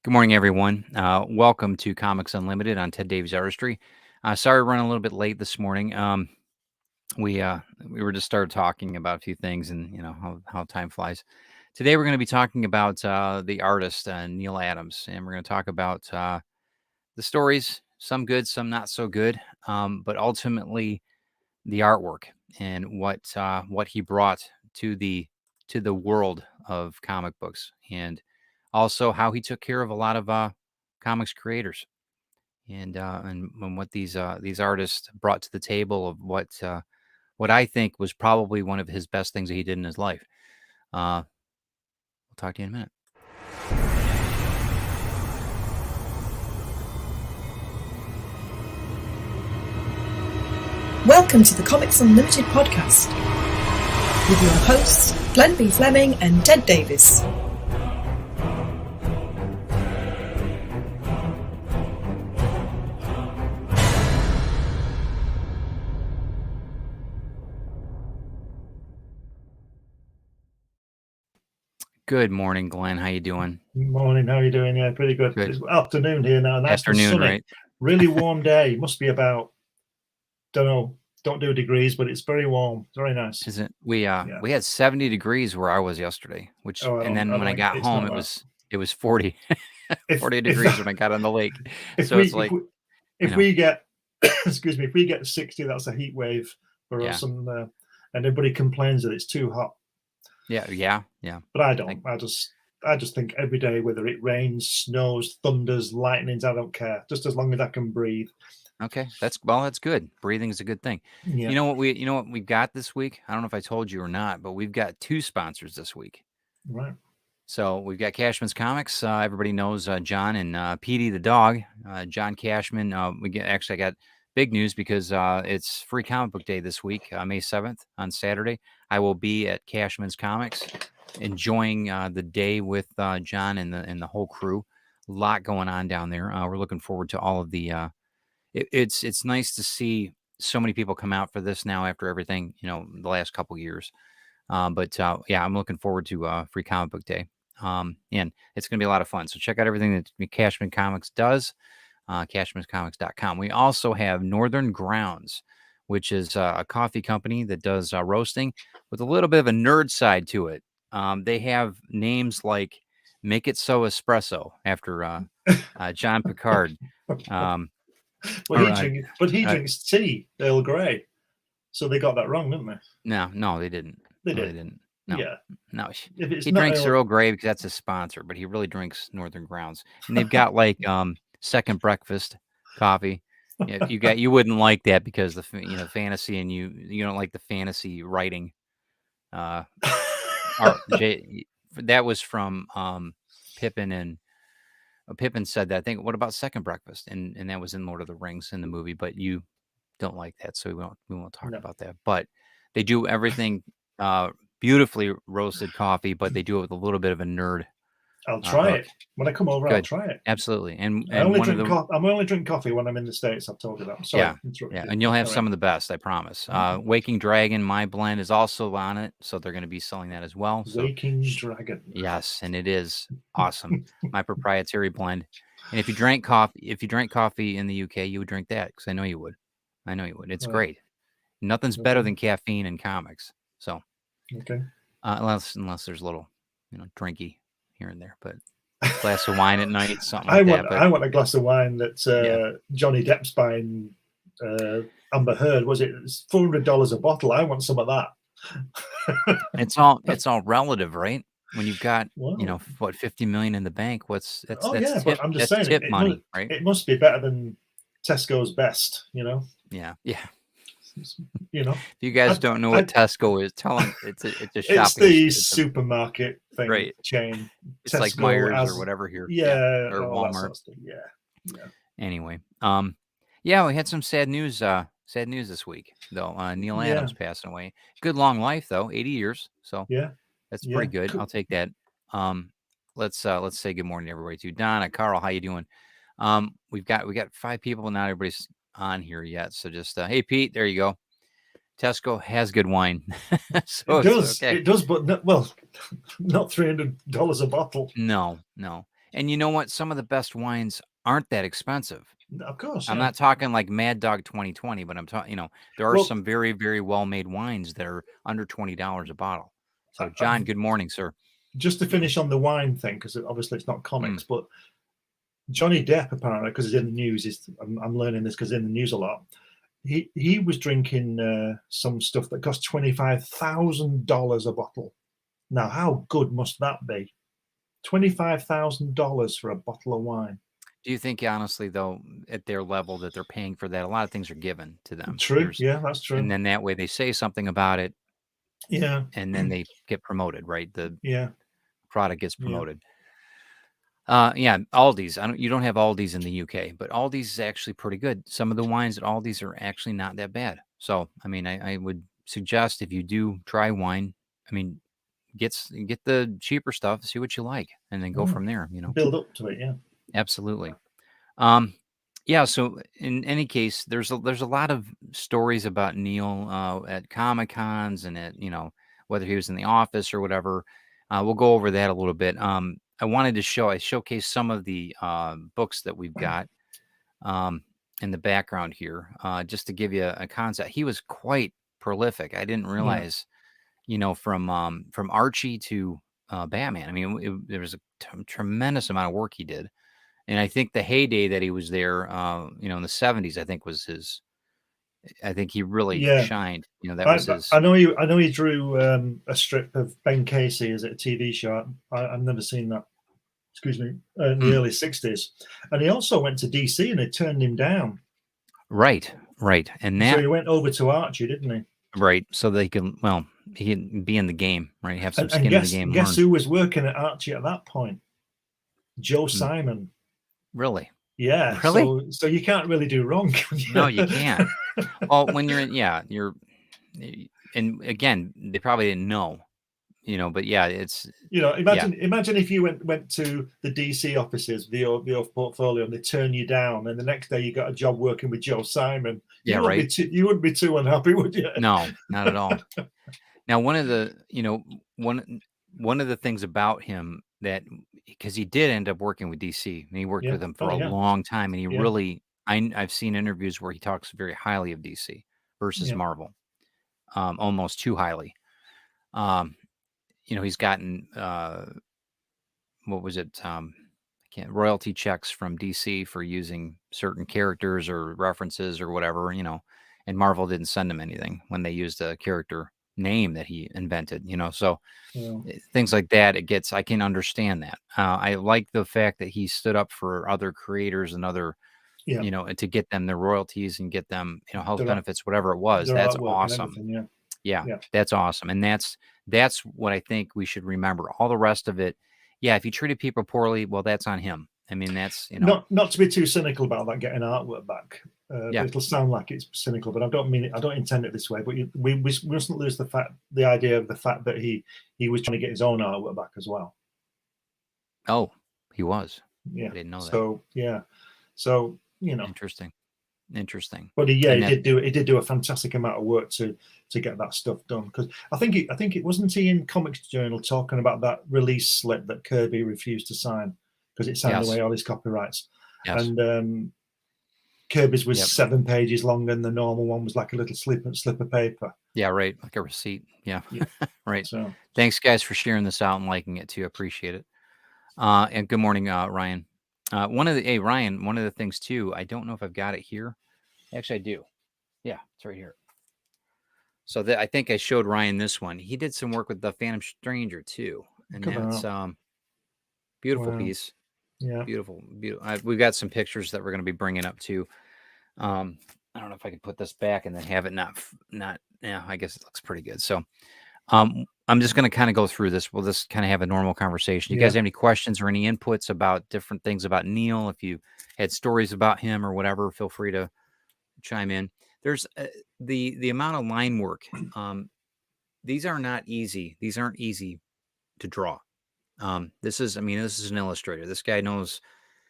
Good morning, everyone. Welcome to Comics Unlimited on Ted Davies Artistry. Sorry, running a little bit late this morning. We were just started talking about a few things, and how time flies. Today, we're going to be talking about the artist Neal Adams, and we're going to talk about the stories, some good, some not so good, but ultimately the artwork and what he brought to the world of comic books, and also how he took care of a lot of comics creators, and what these artists brought to the table of what I think was probably one of his best things that he did in his life. We'll talk to you in a minute. Welcome to the Comics Unlimited podcast with your hosts, Glenn B. Fleming and Ted Davies. Good morning, Glenn. How you doing? Good morning. How are you doing? Yeah, pretty good. It's afternoon here now. Nice afternoon, sunny, right? Really warm day. It must be about, don't do degrees, but it's very warm. It's very nice. Is it? We had 70 degrees where I was yesterday, and then when I got home, it was 40, 40 degrees when I got on the lake. So it's like, if we get, excuse me, if we get 60, that's a heat wave for us, and everybody complains that it's too hot. Yeah. But I don't. I just think every day, whether it rains, snows, thunders, lightnings, I don't care. Just as long as I can breathe. Okay, that's good. Breathing is a good thing. Yeah. You know what we've got this week? I don't know if I told you or not, but we've got two sponsors this week. Right. So we've got Cashman's Comics. Everybody knows John and Petey the dog. John Cashman. I got big news because it's Free Comic Book Day this week, May 7th on Saturday. I will be at Cashman's Comics, enjoying the day with John and the whole crew. A lot going on down there. We're looking forward to all of the. It's nice to see so many people come out for this now after everything the last couple years. But I'm looking forward to Free Comic Book Day. And it's going to be a lot of fun. So check out everything that Cashman Comics does. CashmanComics.com. We also have Northern Grounds, which is a coffee company that does roasting with a little bit of a nerd side to it. They have names like Make It So Espresso after John Picard. He drinks tea, Earl Grey. So they got that wrong, didn't they? No, they didn't. They did. No. Yeah. No, he drinks Earl Grey because that's his sponsor, but he really drinks Northern Grounds. And they've got like second breakfast coffee. You wouldn't like that because the fantasy, and you don't like the fantasy writing. That was from Pippin, and Pippin said that. I think, what about second breakfast? And that was in Lord of the Rings in the movie, but you don't like that, so we won't talk about that. But they do everything beautifully roasted coffee, but they do it with a little bit of a nerd. I'll try it when I come over. Good. I'll try it. Absolutely. And I only drink coffee when I'm in the States. I've told you that. Sorry, and you'll have some of the best, I promise. Waking Dragon, my blend, is also on it, so they're going to be selling that as well. So, Waking Dragon. Yes, and it is awesome. My proprietary blend. And if you drank coffee in the UK, you would drink that, because I know you would. It's great. Nothing's better than caffeine in comics. So, okay. Unless there's a little, drinky here and there, but a glass of wine at night, something like that. I want a glass of wine that Johnny Depp's buying Amber Heard. Was it $400 a bottle? I want some of that. It's all relative, right? When you've got $50 million in the bank, that's tip, but I'm just saying, tip money, right? It must be better than Tesco's Best, Yeah. If you guys don't know what Tesco is, tell them it's a shopping. It's the supermarket thing, right? Chain. It's Tesco, like Myers or whatever here, or Walmart. Yeah. Anyway, we had some sad news. Sad news this week, though. Neal Adams passing away. Good long life, though, 80 years. So that's pretty good. I'll take that. Let's say good morning to everybody too. Donna, Carl, how you doing? We got 5 people, not everybody's on here yet, so just hey Pete, there you go. Tesco has good wine. So it does, but not $300 a bottle. No, And you know what? Some of the best wines aren't that expensive. Of course, I'm yeah. not talking like Mad Dog 2020, but I'm talking, there are Well, some very, very well-made wines that are under $20 a bottle. So, John, good morning, sir. just to finish on the wine thing, because obviously it's not comics, but Johnny Depp apparently, because he's in the news, I'm learning this because he's in the news a lot. He was drinking some stuff that cost $25,000 a bottle. Now, how good must that be? $25,000 for a bottle of wine. Do you think, honestly, though, at their level that they're paying for that, a lot of things are given to them? True. Yeah, that's true. And then that way they say something about it. Yeah. And then they get promoted, right? The product gets promoted. Yeah, Aldi's. You don't have Aldi's in the UK, but Aldi's is actually pretty good. Some of the wines at Aldi's are actually not that bad. So, I mean, I would suggest if you do try wine, I mean, get the cheaper stuff, see what you like, and then go from there. Build up to it. Yeah, absolutely. Yeah. So in any case, there's a lot of stories about Neal at Comic Cons and at whether he was in the office or whatever. We'll go over that a little bit. I wanted to showcase some of the books that we've got in the background here, just to give you a concept. He was quite prolific. I didn't realize, from Archie to Batman. I mean, there was a tremendous amount of work he did, and I think the heyday that he was there, in the 70s, I think was his. I think he really shined. That was his. I know he drew a strip of Ben Casey as a TV show. I've never seen that. Excuse me, in the early 60s. And he also went to DC and they turned him down. Right. And so he went over to Archie, didn't he? Right. So they can, he can be in the game, right? Have some skin in the game. Guess who was working at Archie at that point? Joe Simon. Really? Yeah. Really? So you can't really do wrong. No, you can't. Well, when you're and again, they probably didn't know, but yeah, it's, imagine if you went to the DC offices, the old portfolio, and they turn you down, and the next day you got a job working with Joe Simon. You wouldn't be too unhappy, would you? No, not at all. Now, one of the things about him that, because he did end up working with DC, and he worked with them for a long time, and he really, I've seen interviews where he talks very highly of DC versus Marvel, almost too highly. He's gotten what was it? Royalty checks from DC for using certain characters or references or whatever, and Marvel didn't send him anything when they used a character name that he invented, so things like that. I can understand that. I like the fact that he stood up for other creators and other, to get them their royalties and get them, health benefits, whatever it was. That's awesome. Yeah, that's awesome. And that's what I think we should remember. All the rest of it, if you treated people poorly, well, that's on him. I mean, that's, not to be too cynical about that, getting artwork back. It'll sound like it's cynical, but I don't mean it. I don't intend it this way. But we mustn't lose the idea of the fact that he was trying to get his own artwork back as well. Oh, he was. Yeah, I didn't know that. So Interesting. But he did do a fantastic amount of work to get that stuff done, because I think it wasn't he in Comics Journal talking about that release slip that Kirby refused to sign because it signed away all his copyrights. Yes. And Kirby's was 7 pages long, and the normal one was like a little slip of paper. Yeah, right, like a receipt. Yeah. Right. So thanks, guys, for sharing this out and liking it too. Appreciate it. And good morning, Ryan. Ryan, one of the things too, I don't know if I've got it here. Actually, I do. Yeah, it's right here. So I think I showed Ryan this one. He did some work with the Phantom Stranger too, and that's beautiful piece. Yeah, beautiful. We've got some pictures that we're going to be bringing up too. I don't know if I could put this back and then have it not. Yeah, I guess it looks pretty good. So, I'm just going to kind of go through this. We'll just kind of have a normal conversation. You guys have any questions or any inputs about different things about Neal? If you had stories about him or whatever, feel free to chime in. There's the amount of line work. These are not easy. These aren't easy to draw. This is an illustrator. This guy knows.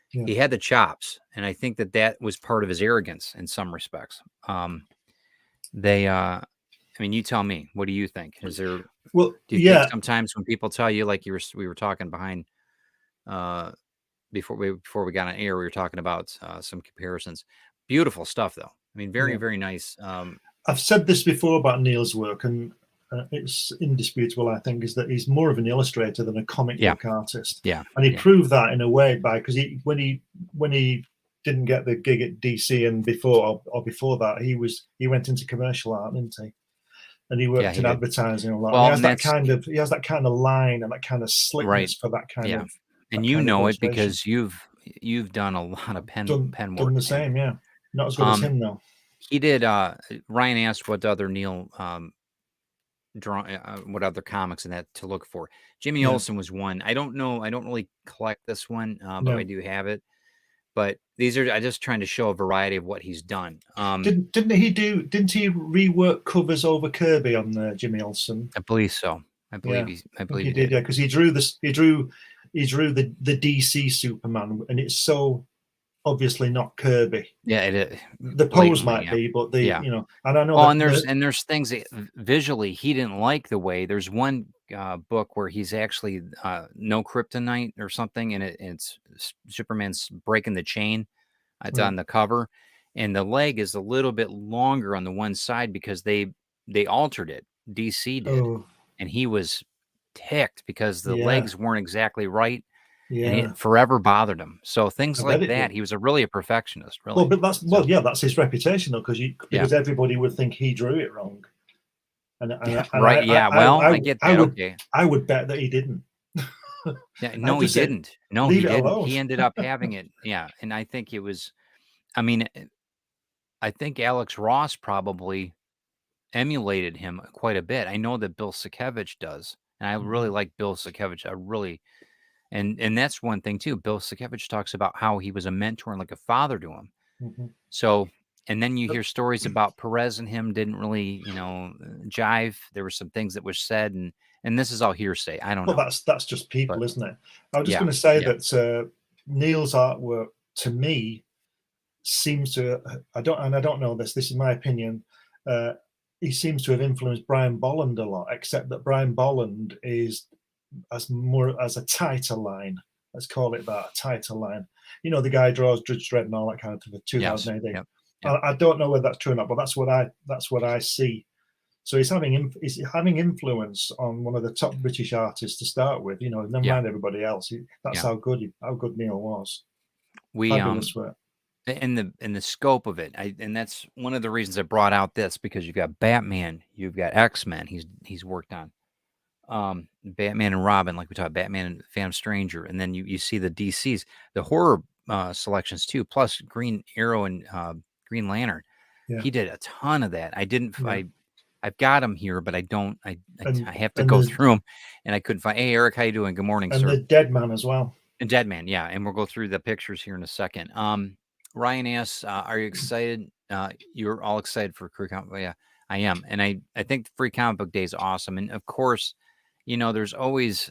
He had the chops, and I think that was part of his arrogance in some respects. You tell me. What do you think? Is there? Well, do you think sometimes when people tell you, like we were talking behind before we got on air, we were talking about some comparisons. Beautiful stuff, though. I mean, very, Yeah. very nice. I've said this before about Neal's work, and it's indisputable, I think, is that he's more of an illustrator than a comic Yeah. book artist. Yeah. And he Yeah. proved that in a way because when he didn't get the gig at DC and before that, he went into commercial art, didn't he? And he worked he in did. advertising and all that. Well, And he has that kind of line and that kind of slickness right. for that kind Yeah. of And that you kind of know it illustration. because you've done a lot of pen work. Done the same, yeah. Not as good as him though. He did. Ryan asked what other Neal what other comics and that to look for. Jimmy Olsen was one. I don't know. I don't really collect this one, but I do have it. But these are, I just trying to show a variety of what he's done. Didn't he rework covers over Kirby on Jimmy Olsen? I believe so. I believe he did. Yeah, because he drew the DC Superman, and it's so obviously not Kirby. Yeah, the pose might be, but you know, and I know. Well, and there's things that visually he didn't like the way. There's one book where he's actually no kryptonite or something, and it's Superman's breaking the chain. It's on the cover, and the leg is a little bit longer on the one side because they altered it. DC did, and he was ticked because the legs weren't exactly right. Yeah. And it forever bothered him. So things like that, he was really a perfectionist, really. Well, but that's his reputation, though, because everybody would think he drew it wrong. And right, I get that. I would bet that he didn't. No, he didn't. No, he didn't. Alone. He ended up having it. Yeah, and I think it was. I mean, I think Alex Ross probably emulated him quite a bit. I know that Bill Sienkiewicz does, and I really like Bill Sienkiewicz. I really. And that's one thing too. Bill Sienkiewicz talks about how he was a mentor and like a father to him. So, and then you hear stories about Perez and him didn't really, jive. There were some things that were said, and this is all hearsay. I don't know. Well, that's just people, isn't it? I was just going to say that Neal's artwork to me seems to. I don't know this. This is my opinion. He seems to have influenced Brian Bolland a lot, except that Brian Bolland is as a tighter line. Let's call it that, a tighter line. You know, the guy draws Judge Dredd and all that kind of thing for 2000 AD. I don't know whether that's true or not, but that's what I see. So he's having influence on one of the top British artists to start with. You know, never mind everybody else. That's how good Neal was. Fabulous work. In the scope of it, and that's one of the reasons I brought out this, because you've got Batman, you've got X-Men. He's worked on. Batman and Robin, like we talked, Batman and Phantom Stranger, and then you see the DCs, the horror selections too, plus Green Arrow and Green Lantern. He did a ton of that. I've got them here, but I don't. I have to go through them, and I couldn't find. Hey, Eric, how you doing? Good morning, sir. And the Dead Man as well. And Dead Man, yeah, and we'll go through the pictures here in a second. Ryan asks, "Are you excited? You're all excited for Free Comic Book?" Yeah, I am, and I think Free Comic Book Day is awesome, and of course. There's always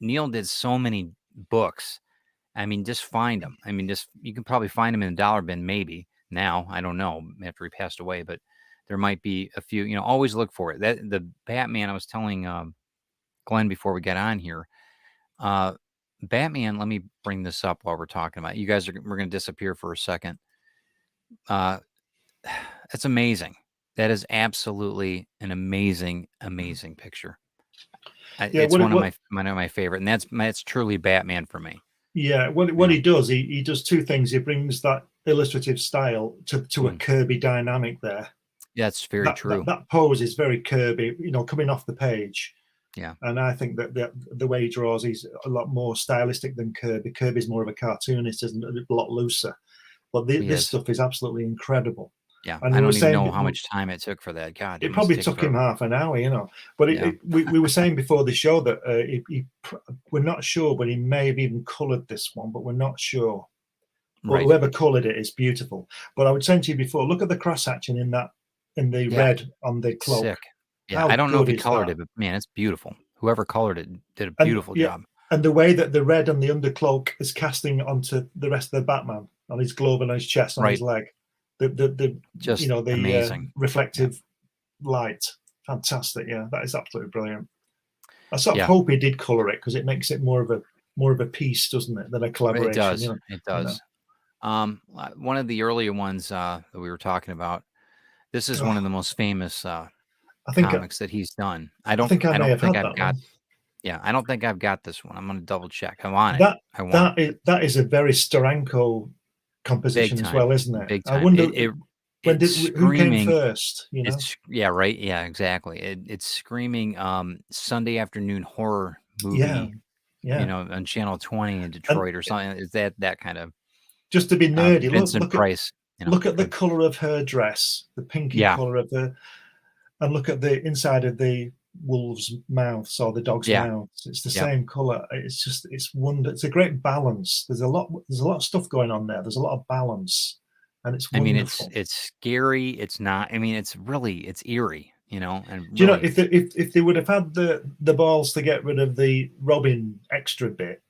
Neal did so many books. I mean, just find them. I mean, you can probably find them in a dollar bin, maybe now. I don't know after he passed away, but there might be a few. Always look for it. The Batman. I was telling Glenn before we got on here. Batman. Let me bring this up while we're talking about it. You guys we're going to disappear for a second. That's amazing. That is absolutely an amazing picture. It's one of my favorite, and that's truly Batman for me. Yeah, what he does, he does two things. He brings that illustrative style to a Kirby dynamic there. Yeah, that's very true. That pose is very Kirby, coming off the page. Yeah, and I think that the way he draws, he's a lot more stylistic than Kirby. Kirby's more of a cartoonist, isn't it? A lot looser. But this stuff is absolutely incredible. Yeah, and I don't even know how much time it took for that. God, it probably took him half an hour, But we were saying before the show that we're not sure, but he may have even coloured this one, but we're not sure. But whoever coloured it is beautiful. But I would say to you before, look at the cross hatching in the red on the cloak. Sick. Yeah, I don't know if he colored it, but man, it's beautiful. Whoever colored it did a beautiful job. And the way that the red on the undercloak is casting onto the rest of the Batman on his glove and on his chest and on his leg. The amazing reflective light, fantastic. Yeah, that is absolutely brilliant. I sort of hope he did color it because it makes it more of more of a piece, doesn't it, than a collaboration? It does. You know, It you know. does. One of the earlier ones that we were talking about. This is one of Oh, the most famous I think comics that he's done. I I don't. think I I may don't have think had I've that got. one. Yeah, I don't think I've got this one. I'm gonna double check. I want it. That I want it that is a very Steranko big composition as time. well, isn't it? Big I time. wonder It's who came screaming. first. You know? It's yeah, right. Yeah, exactly. It's screaming Sunday afternoon horror Yeah, movie, yeah. on Channel 20 in And Detroit or something. Is that kind of just to be nerdy, Vincent Price, look at the good. color of her dress, the pinky Yeah, color of the, and look at the inside of the wolf's mouths or the dog's yeah, mouths. It's the yeah. same color. It's just it's a great balance. There's a lot of stuff going on there. There's a lot of balance, and it's I mean, wonderful. it's scary. It's not. I mean, it's eerie, and Do you know, really, if they would have had the balls to get rid of the Robin extra bit,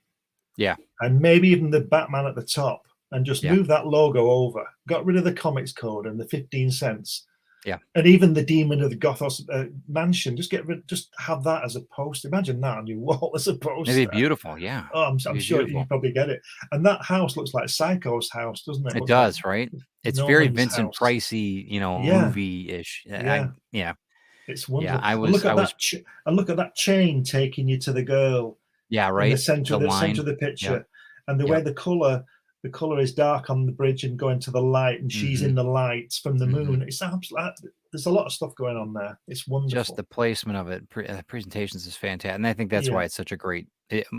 yeah, and maybe even the Batman at the top, and just yeah, move that logo over, got rid of the comics code and the 15 cents, yeah. and even the demon of the Gothos mansion, just have that as a poster. Imagine that on your wall as a It'd be poster. beautiful. Yeah, Oh, I'm it'd be sure you beautiful. probably get it. And that house looks like Psycho's house, doesn't it? It Looks like does, right? It's very Norman's Vincent house. Pricey, Yeah, movie-ish. yeah. Yeah, It's yeah. wonderful. I And was, I was, look at that chain taking you to the girl yeah, in the right. center The of line. the Yep, picture, and the way yep. the color is dark on the bridge and going to the light, and she's Mm-hmm. in the light from the Mm-hmm. moon. It's absolutely, there's a lot of stuff going on there. It's Just wonderful. the placement of it, presentations is fantastic, and I think that's why Yeah. it's such a great.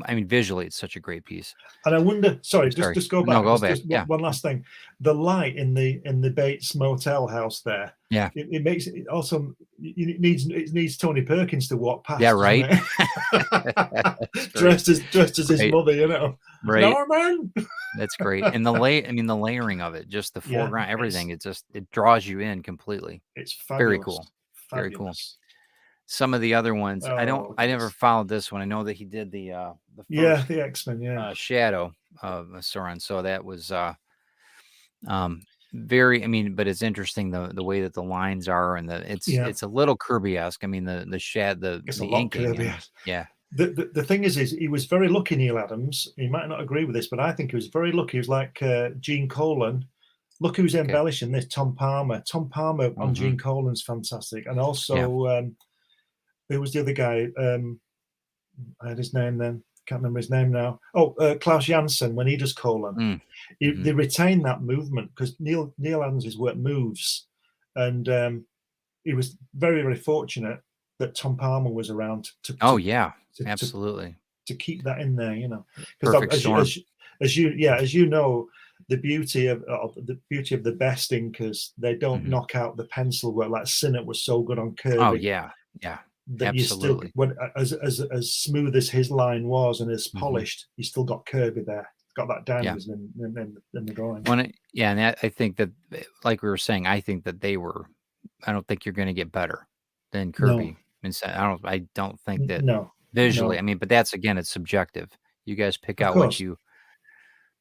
I mean, visually, it's such a great piece. And I wonder, sorry, I'm sorry. just go No, back, go back. just Yeah, one last thing. The light in the Bates Motel house there, yeah, it makes it also, it needs Tony Perkins to walk yeah. past, doesn't Right. it? That's great. dressed as his Right, mother, you know. right. Norman. That's great. And I mean, the layering of it, just the Yeah, foreground, everything. It draws you in completely. it's Very fabulous. cool. Very cool. Fabulous. Some of the other ones, Oh, I never goodness. followed this one. I know that he did the Yeah, first the X-Men, yeah. Shadow of Sauron. So that was very. I mean, but it's interesting the way that the lines are, and Yeah, it's a little Kirby-esque. I mean, it's a the lot inking, Kirby. and yeah, The thing is he was very lucky, Neal Adams. He might not agree with this, but I think he was very lucky. He was like Gene Colan. Look who's okay, embellishing this, Tom Palmer. Tom Palmer on hmm Gene Colan's fantastic. And yeah, also, who was the other guy? I had his name then. Can't remember his name now. Oh, Klaus Janson, when he does Colan. mm, hmm They retain that movement because Neal Adams' work moves. And he was very, very fortunate that Tom Palmer was around oh yeah, to, absolutely, to keep that in there, you know, because perfect storm. as you know, the beauty of the best inkers, they don't Hmm knock out the pencil work. Like Sinnott was so good on Oh Kirby yeah, yeah, that you still, absolutely. when as smooth as his line was and as Hmm polished, you still got Kirby there. Got that Yeah. dynamism in the drawing. Yeah, and I think that, like we were saying, I think that they were. I don't think you're going to get better than No, Kirby. I don't think that no, visually. no. I mean, but that's again, it's subjective. You guys pick Of out what course, you.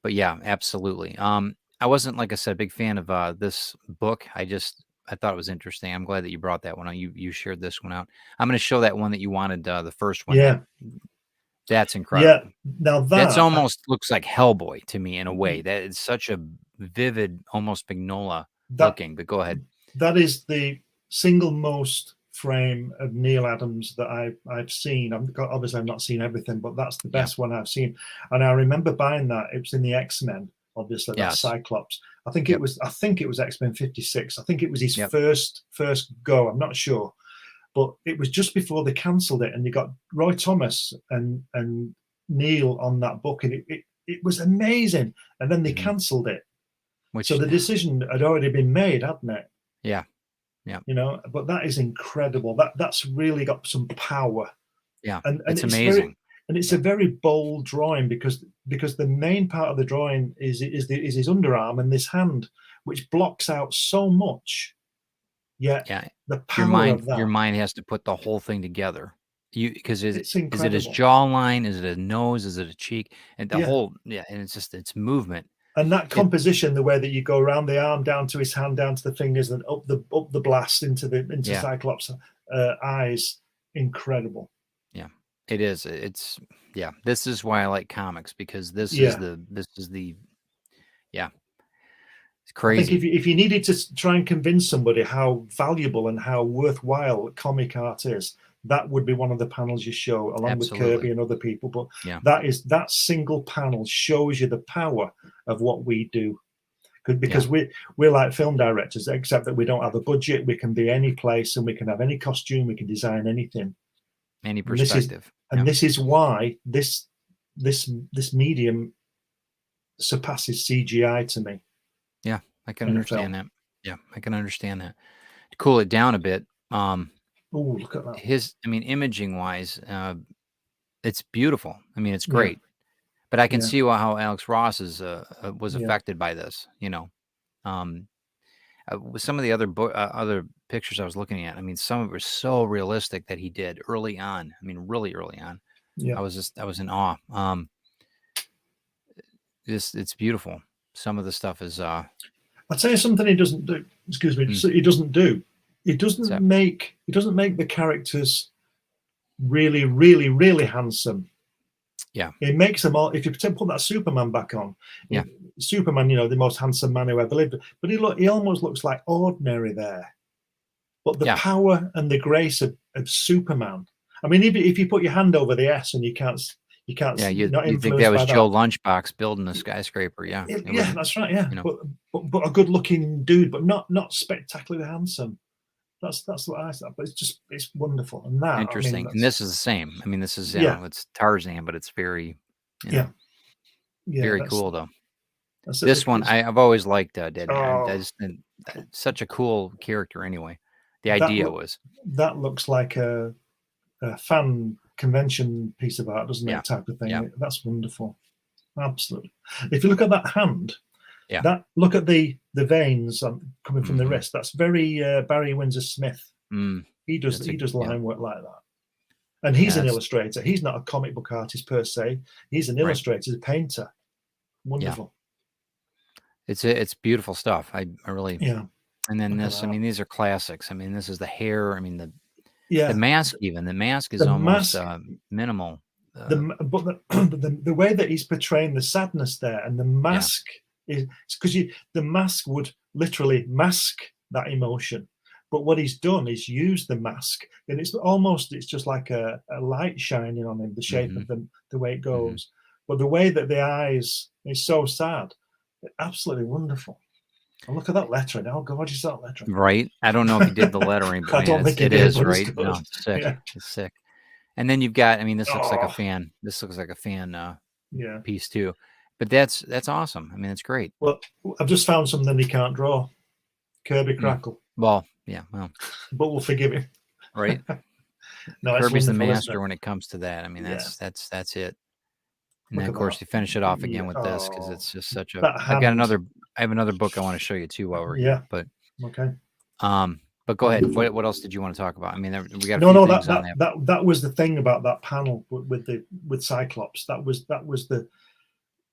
But yeah, absolutely. I wasn't, like I said, a big fan of this book. I thought it was interesting. I'm glad that you brought that one out. You shared this one out. I'm going to show that one that you wanted, the first one. yeah, That's yeah. incredible. Now That's that almost looks like Hellboy to me in a way. That is such a vivid, almost Mignola that looking. But go ahead. that is the single most frame of Neal Adams that I've seen. Obviously I've not seen everything, but that's the Yeah. best one I've seen. And I remember buying that. It was in the X-Men. Obviously, that's Yes. Cyclops. I think Yep. it was X-Men 56. I think it was his Yep. first go. I'm not sure, but it was just before they cancelled it, and you got Roy Thomas and Neil on that book, and it was amazing. And then they Mhm. cancelled it, Which, so the decision had already been made, hadn't it? yeah, yeah, You know, but that is incredible. That's really got some power, yeah. and It's it's amazing. a very bold drawing because the main part of the drawing is his underarm and this hand, which blocks out so much. Yet Yeah. the power of Your that, mind has to put the whole thing together. Because it's is it his incredible. jawline? Is it a nose? Is it a cheek? And the Yeah, whole, yeah, and it's movement. and that It composition, the way that you go around the arm, down to his hand, down to the fingers, and up the blast into Yeah. Cyclops' eyes, incredible. Yeah. It is. It's yeah. This is why I like comics, because this is Yeah. the yeah. It's I think crazy. if you needed to try and convince somebody how valuable and how worthwhile comic art is, that would be one of the panels you show, along with Absolutely. Kirby and other people. But Yeah. that single panel shows you the power of what we do. Because we're like film directors, except that we don't have a budget. We can be any place, and we can have any costume. We can design anything. Any And this is perspective. this is why this medium surpasses CGI to me. Yeah, I can in a understand film. that. Yeah, I can understand that. To cool it down a bit, Oh, look at that! imaging wise, it's beautiful. I mean, it's Yeah, great. But I can yeah, see how Alex Ross is was yeah. affected by this. With some of the other pictures I was looking at, I mean, some of it was so realistic that he did early on. I mean, really early on. Yeah. I was in awe. It's beautiful. Some of the stuff is I'll tell you something he doesn't do. Excuse me. He doesn't do. He doesn't make the characters really, really, really handsome. Yeah. It makes them all. If you put that Superman back on, yeah, Superman, the most handsome man who ever lived. But he almost looks like ordinary there. But the power and the grace of Superman. I mean, even if you put your hand over the S and you can't. Yeah, you're not you think that influenced was by Joe Lunchbox building a skyscraper? Yeah, yeah, that's right. Yeah, but a good-looking dude, but not spectacularly handsome. That's what I thought. But it's wonderful. And that interesting. And this is the same. I mean, this is it's Tarzan, but it's very very cool though. This one I've always liked Dead Man. I just such a cool character anyway. The idea was that looks like a fan convention piece of art, doesn't it? Type of thing. Yeah. That's wonderful. Absolutely. If you look at that hand, look at the veins coming from the wrist. That's very Barry Windsor Smith. He does line work like that. And he's an illustrator. He's not a comic book artist per se. He's an illustrator, a painter. Wonderful. It's beautiful stuff. I really And then look this, I mean, these are classics. I mean, this is the hair. I mean, the mask, even the mask is The almost mask- minimal. But the way that he's portraying the sadness there, and the mask is because the mask would literally mask that emotion. But what he's done is use the mask, and it's just like a light shining on him, the shape of the way it goes. But the way that the eyes is so sad, absolutely wonderful. And look at that lettering. How gorgeous that lettering. Right. I don't know if he did the lettering, but I don't think it he did, is but it's right. good. No, it's sick. Yeah. It's sick. And then you've got, I mean, this looks like a fan. This looks like a fan piece too. But that's awesome. I mean, it's great. Well, I've just found something he can't draw. Kirby Crackle. Well, yeah, well. But we'll forgive him. Right. No, Kirby's the master when it comes to that. I mean, that's it. And then of course you finish it off again with this, because it's just such a I have another book I want to show you too while we're here. But okay. But go ahead. What else did you want to talk about? I mean, we got that was the thing about that panel with Cyclops. That was the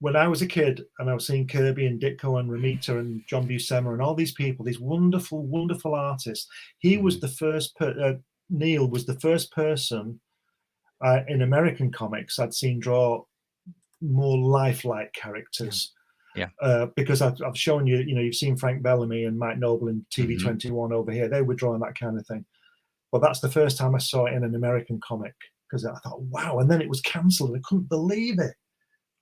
when I was a kid and I was seeing Kirby and Ditko and Romita and John Buscema and all these people, these wonderful, wonderful artists. He was the first. Neal was the first person in American comics I'd seen draw more lifelike characters. Because I've shown you, you've seen Frank Bellamy and Mike Noble in TV21 over here. They were drawing that kind of thing. But that's the first time I saw it in an American comic, because I thought, wow. And then it was cancelled. I couldn't believe it.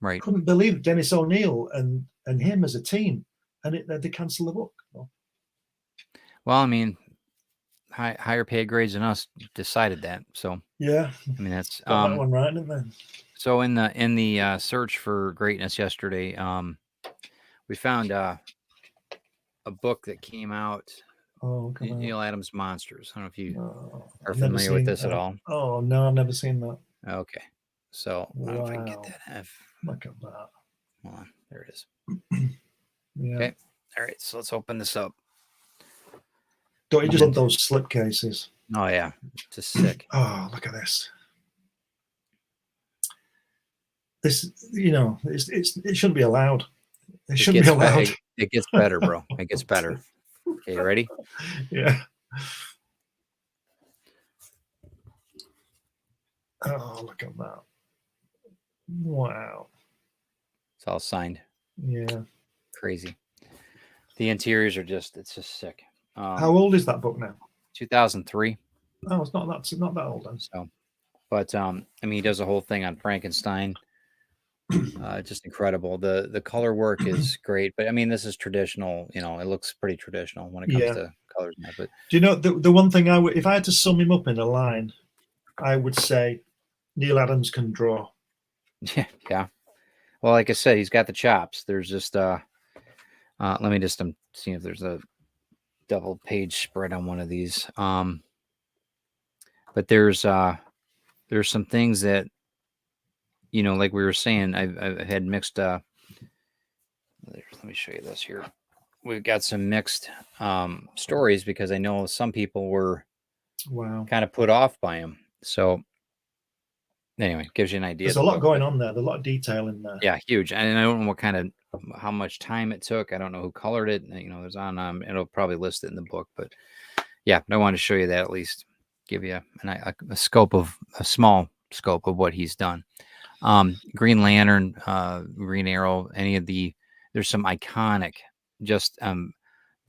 Right. Couldn't believe it. Dennis O'Neil and him as a team. And they cancelled the book. Well, I mean, higher pay grades than us decided that. So yeah. I mean, that's got that one right, didn't they? So in the search for greatness yesterday, we found a book that came out. Neal Adams Monsters. I don't know if you are familiar with this at all. Oh no, I've never seen that. Okay, so I don't know if I can get that. Look at that. Hold on, there it is. Yeah. Okay, all right. So let's open this up. Don't you just love those slipcases? Oh yeah, just sick. Oh, look at this. This, it shouldn't be allowed. It shouldn't be allowed. It gets better, bro. It gets better. Okay, you ready? Yeah. Oh, look at that! Wow. It's all signed. Yeah. Crazy. The interiors are it's just sick. How old is that book now? 2003. Oh, it's not that old then. So, but I mean, he does a whole thing on Frankenstein. Just incredible. The color work is great, but I mean, this is traditional. You know, it looks pretty traditional when it comes Yeah. to colors now. But Do you know the one thing if I had to sum him up in a line, I would say Neal Adams can draw. yeah. Well, like I said, he's got the chops. There's just let me just see if there's a double page spread on one of these. But there's some things that, you know, like we were saying, I've had mixed. Let me show you this here. We've got some mixed stories because I know some people were kind of put off by him. So anyway, gives you an idea. There's a lot going on there. There's a lot of detail in there. Yeah, huge. And I don't know how much time it took. I don't know who colored it. You know, there's on it'll probably list it in the book, but yeah, I wanted to show you that, at least give you a small scope of what he's done. Green Lantern, Green Arrow, there's some iconic just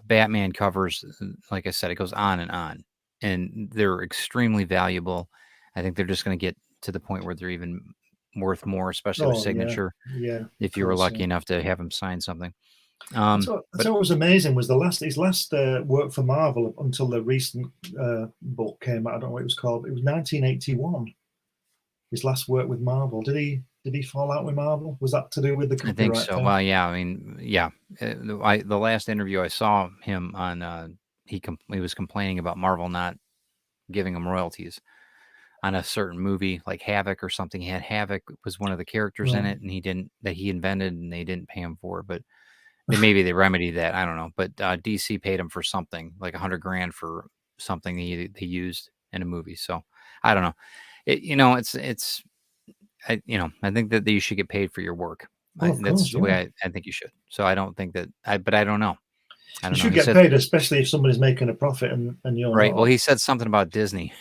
Batman covers. Like I said, it goes on, and they're extremely valuable. I think they're just going to get to the point where they're even worth more, especially with signature. Yeah. If you were lucky enough to have him sign something. That's what was amazing was his last work for Marvel until the recent book came out. I don't know what it was called. It was 1981. His last work with Marvel. Did he fall out with Marvel? Was that to do with the copyright? I think so. Thing? Well, yeah. I mean, yeah. The last interview I saw him on, he was complaining about Marvel not giving him royalties on a certain movie like Havoc or something. He had Havoc was one of the characters in it, and he invented, and they didn't pay him for it, but maybe they remedied that. I don't know. But DC paid him for something like $100,000 for something they used in a movie. So I don't know. I think that you should get paid for your work. That's the way I think you should. So I don't think but I don't know. You should get paid, especially if somebody's making a profit and you're right. not. Well, he said something about Disney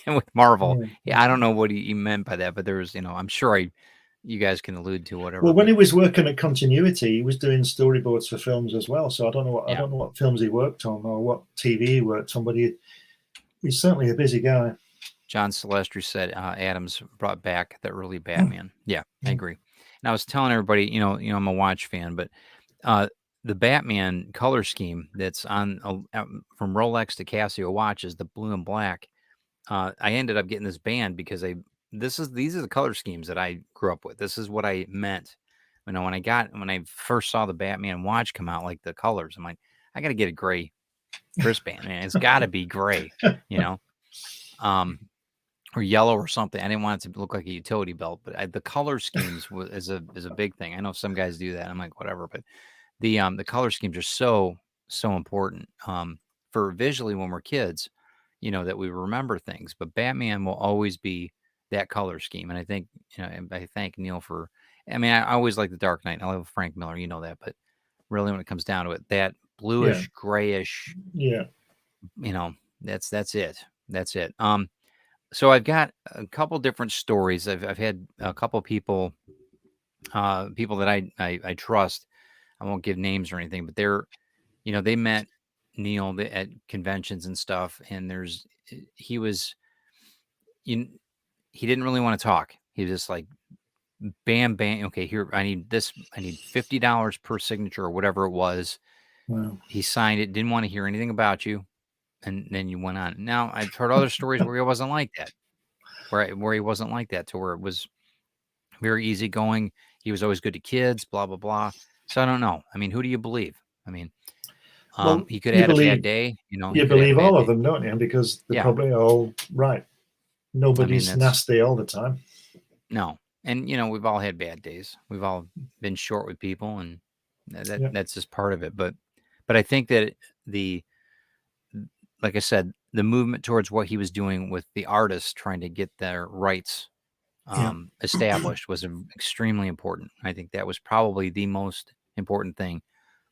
and with Marvel. Yeah, I don't know what he meant by that, but there was, I'm sure you guys can allude to whatever. Well, when he was working at Continuity, he was doing storyboards for films as well. So I don't know what films he worked on or what TV he worked on, but he's certainly a busy guy. John Celestri said Adams brought back the early Batman. Yeah, I agree. And I was telling everybody, I'm a watch fan, but the Batman color scheme that's on from Rolex to Casio watches, the blue and black. I ended up getting this band because these are the color schemes that I grew up with. This is what I meant. When I first saw the Batman watch come out, like the colors, I'm like, I got to get a gray wristband, man. It's got to be gray, or yellow or something. I didn't want it to look like a utility belt, but the color schemes is a big thing. I know some guys do that. I'm like, whatever, but the color schemes are so important for visually when we're kids, that we remember things. But Batman will always be that color scheme, and I think I thank Neal for. I mean, I always like the Dark Knight. I love Frank Miller, that, but really, when it comes down to it, that bluish, grayish, that's it. That's it. So I've got a couple different stories. I've had a couple people that I trust. I won't give names or anything, but they met Neal at conventions and stuff. And he didn't really want to talk. He was just like, bam, bam. Okay, here, I need this. I need $50 per signature or whatever it was. Wow. He signed it. Didn't want to hear anything about you. And then you went on. Now I've heard other stories where he wasn't like that, where he wasn't like that, to where it was very easygoing. He was always good to kids, blah, blah, blah. So I don't know. I mean, who do you believe? I mean, he could have had a bad day. You believe all of them, don't you? Because they're probably all right. Nobody's nasty all the time. No. And, we've all had bad days. We've all been short with people, and that's just part of it. But I think that like I said, the movement towards what he was doing with the artists trying to get their rights established was extremely important. I think that was probably the most important thing,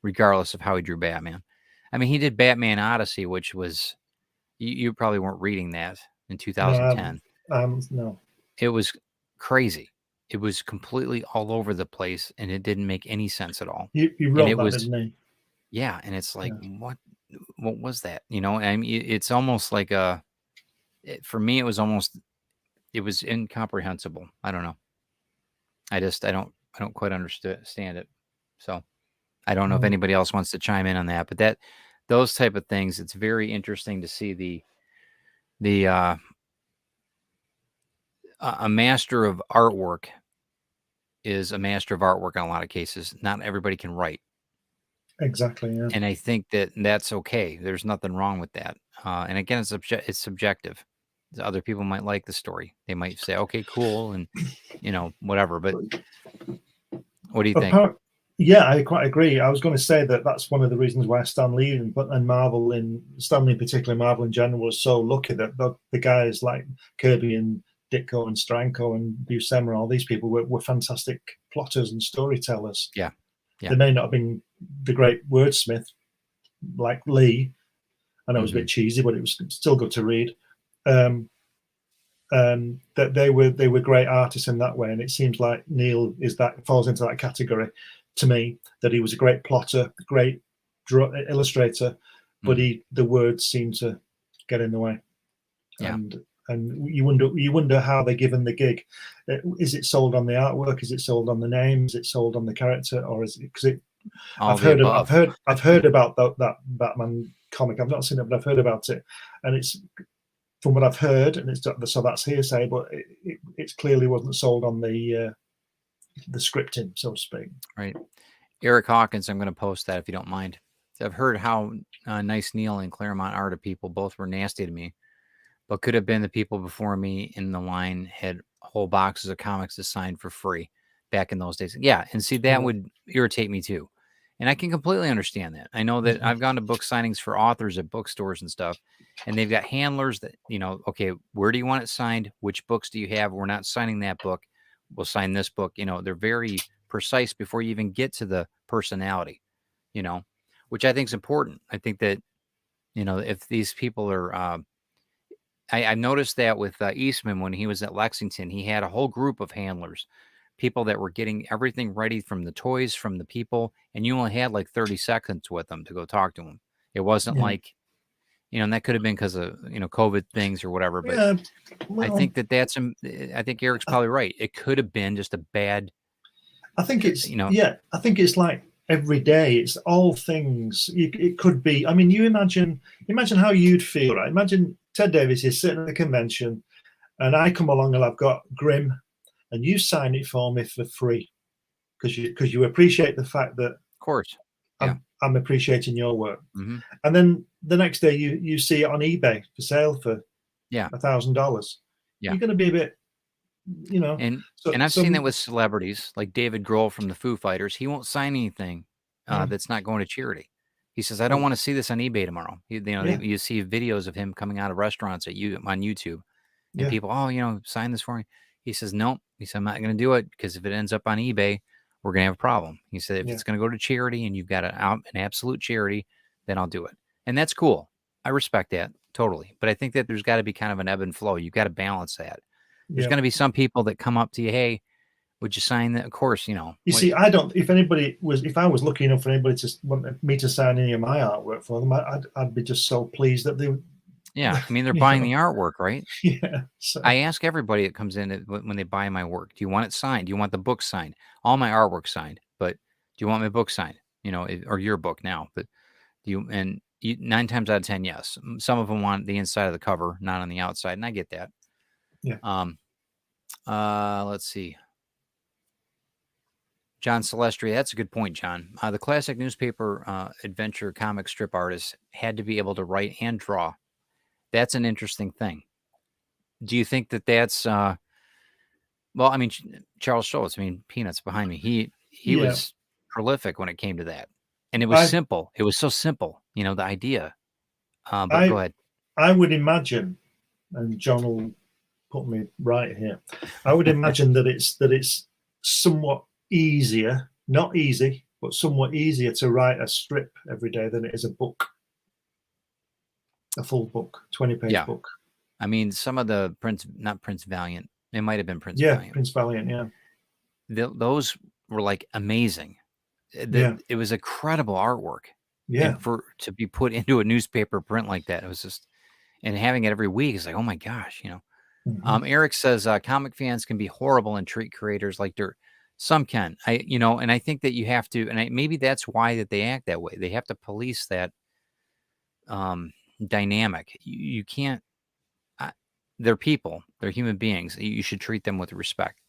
regardless of how he drew Batman. I mean, he did Batman Odyssey, which was, you probably weren't reading that in 2010. No. It was crazy. It was completely all over the place, and it didn't make any sense at all. He And wrote it that, was, didn't he? yeah, and it's like, Yeah. what was that? I mean, it's almost like for me, it was incomprehensible. I don't know. I don't quite understand it. So I don't know if anybody else wants to chime in on that, but those type of things, it's very interesting to see a master of artwork is a master of artwork in a lot of cases. Not everybody can write. Exactly. Yeah. And I think that's okay. There's nothing wrong with that. And again, it's subjective. Other people might like the story. They might say, okay, cool. And, whatever. But what do you think? Yeah, I quite agree. I was going to say that's one of the reasons why Stan Lee and Marvel, Stan Lee in particular, Marvel in general, was so lucky that the guys like Kirby and Ditko and Stranko and Buscema, all these people were fantastic plotters and storytellers. Yeah. They may not have been the great wordsmith like Lee. I know it was a bit cheesy, but it was still good to read. That they were great artists in that way, and it seems like Neal falls into that category to me, that he was a great plotter, great illustrator, but the words seem to get in the way. Yeah. And you wonder how they're given the gig. Is it sold on the artwork? Is it sold on the name? Is it sold on the character? Or is it because I've heard about that Batman comic. I've not seen it, but I've heard about it, and it's from what I've heard, and so that's hearsay. But it clearly wasn't sold on the scripting, so to speak. Right. Eric Hawkins, I'm going to post that if you don't mind. I've heard how nice Neal and Claremont are to people. Both were nasty to me, but could have been the people before me in the line had whole boxes of comics assigned for free back in those days. Yeah, and see, that would irritate me too. And I can completely understand that. I know that I've gone to book signings for authors at bookstores and stuff, and they've got handlers that, okay, where do you want it signed? Which books do you have? We're not signing that book. We'll sign this book. They're very precise before you even get to the personality, which I think is important. I think that, if these people are, I noticed that with Eastman when he was at Lexington, he had a whole group of handlers, people that were getting everything ready from the toys, from the people, and you only had like 30 seconds with them to go talk to them. It wasn't like, and that could have been because of, COVID things or whatever. But I think I think Eric's probably right. It could have been just a bad. I think it's, I think it's like every day. It's all things. It could be. I mean, you imagine how you'd feel, right? Imagine Ted Davis is sitting at the convention, and I come along and I've got Grimm, and you sign it for me for free because you appreciate the fact that, of course, I'm appreciating your work. Mm-hmm. And then the next day you see it on eBay for sale for $1,000. Yeah, you're going to be a bit, And I've seen that with celebrities like David Grohl from the Foo Fighters. He won't sign anything that's not going to charity. He says, I don't want to see this on eBay tomorrow. You see videos of him coming out of restaurants on YouTube, and people, sign this for me. He says, no. He said, I'm not going to do it because if it ends up on eBay, we're going to have a problem. He said, if it's going to go to charity and you've got an absolute charity, then I'll do it. And that's cool. I respect that totally. But I think that there's got to be kind of an ebb and flow. You've got to balance that. There's going to be some people that come up to you, hey, would you sign that? Of course, You see, I don't. If I was lucky enough for anybody to want me to sign any of my artwork for them, I'd be just so pleased that they. Yeah, I mean, they're buying the artwork, right? Yeah. So. I ask everybody that comes in when they buy my work, do you want it signed? Do you want the book signed? All my artwork signed, but do you want my book signed? Or your book now? But and 9 times out of 10, yes. Some of them want the inside of the cover, not on the outside, and I get that. Yeah. Let's see. John Celestri, that's a good point, John. The classic newspaper adventure comic strip artists had to be able to write and draw. That's an interesting thing. Do you think that that's well, I mean, Charles Schultz, Peanuts behind me. He was prolific when it came to that. And it was simple. It was so simple, the idea. But go ahead. I would imagine, and John will put me right here. I would imagine that it's somewhat easier, not easy, but somewhat easier to write a strip every day than it is a book. A full book, 20-page book. I mean, some of the not Prince Valiant, It might have been Prince Yeah, Valiant. Prince Valiant. Yeah, Those were like amazing. yeah, It was incredible artwork, yeah. and to be put into a newspaper print like that, it was just, and having it every week is like, oh my gosh, Mhm. Eric says comic fans can be horrible and treat creators like dirt. Some can, and I think that you have to, and maybe that's why that they act that way. They have to police that dynamic. You can't. They're people. They're human beings. You should treat them with respect.